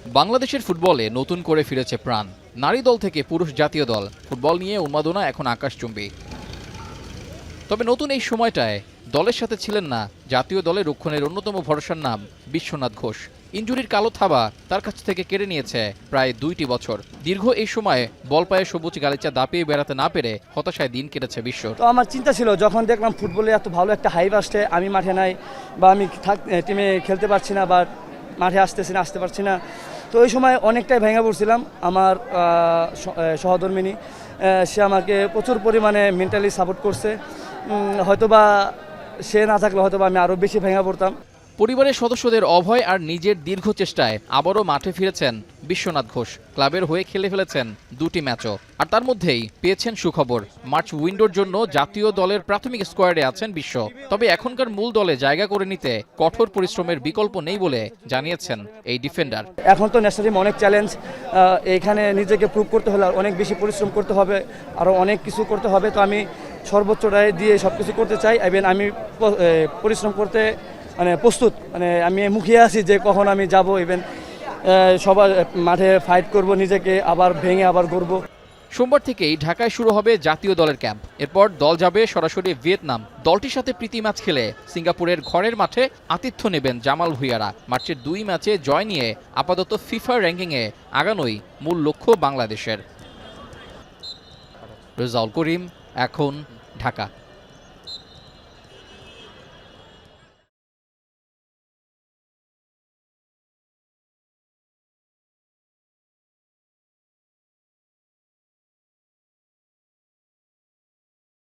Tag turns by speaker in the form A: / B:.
A: বাংলাদেশের ফুটবলে নতুন করে ফিরেছে প্রাণ। নারী দল থেকে পুরুষ জাতীয় দল, ফুটবল নিয়ে উন্মাদনা এখন আকাশচুম্বী। তবে নতুন এই সময়টায় দলের সাথে ছিলেন না জাতীয় দলের রক্ষণের অন্যতম ভরসার নাম বিশ্বনাথ ঘোষ। ইনজুরির কালো থাবা তার কাছ থেকে কেড়ে নিয়েছে প্রায় 2টি বছর। দীর্ঘ এই সময়ে বল পায়ে সবুজ গালিচা দাপিয়ে বেড়াতে না পেরে হতাশায় দিন কেটেছে বিশ্ব।
B: তো আমার চিন্তা ছিল যখন দেখলাম ফুটবলে এত ভালো একটা হাইপ আসছে, আমি মাঠে নাই বা আমি টিমে খেলতে পারছি না বা মাঠে আসতে পারছি না, তো ওই সময় অনেকটাই ভেঙে পড়ছিলাম। আমার সহধর্মিনী সে আমাকে প্রচুর পরিমাণে মেন্টালি সাপোর্ট করছে। হয়তোবা সে না থাকলে হয়তোবা আমি আরও বেশি ভেঙে পড়তাম।
A: পরিবারের সদস্যদের অভয় আর নিজের দীর্ঘ চেষ্টায় আবারও মাঠে ফিরেছেন বিশ্বনাথ ঘোষ। ক্লাবের হয়ে খেলে ফেলেছেন 2টি ম্যাচও, আর তার মধ্যেই পেয়েছেন সুখবর। মার্চ উইন্ডোর জন্য জাতীয় দলের প্রাথমিক স্কোয়াডে আছেন বিশ্ব। তবে এখনকার মূল দলে জায়গা করে নিতে কঠোর পরিশ্রমের বিকল্প নেই বলে জানিয়েছেন এই ডিফেন্ডার।
B: এখন তো ন্যাশনাল টিম অনেক চ্যালেঞ্জ, এখানে নিজেকে প্রুভ করতে হলে অনেক বেশি পরিশ্রম করতে হবে, আরও অনেক কিছু করতে হবে। তো আমি সর্বোচ্চটাই দিয়ে সব কিছু করতে চাই এবং আমি পরিশ্রম করতে প্রস্তুত। আমি মুখিয়ে আছি যে কখন আমি যাব, ইভেন সবার মাঠে ফাইট করব, নিজেকে আবার ভেঙে আবার গড়ব।
A: সোমবার থেকেই ঢাকায় শুরু হবে জাতীয় দলের ক্যাম্প। এরপর দল যাবে সরাসরি ভিয়েতনাম। দলটির সাথে প্রীতি ম্যাচ খেলে সিঙ্গাপুরের ঘরের মাঠে আতিথ্য নেবেন জামাল ভুঁইয়ারা। মার্চের 2 ম্যাচে জয় নিয়ে আপাতত ফিফা র্যাঙ্কিংয়ে আগানোই মূল লক্ষ্য বাংলাদেশের। রেজাউল করিম, এখন, ঢাকা।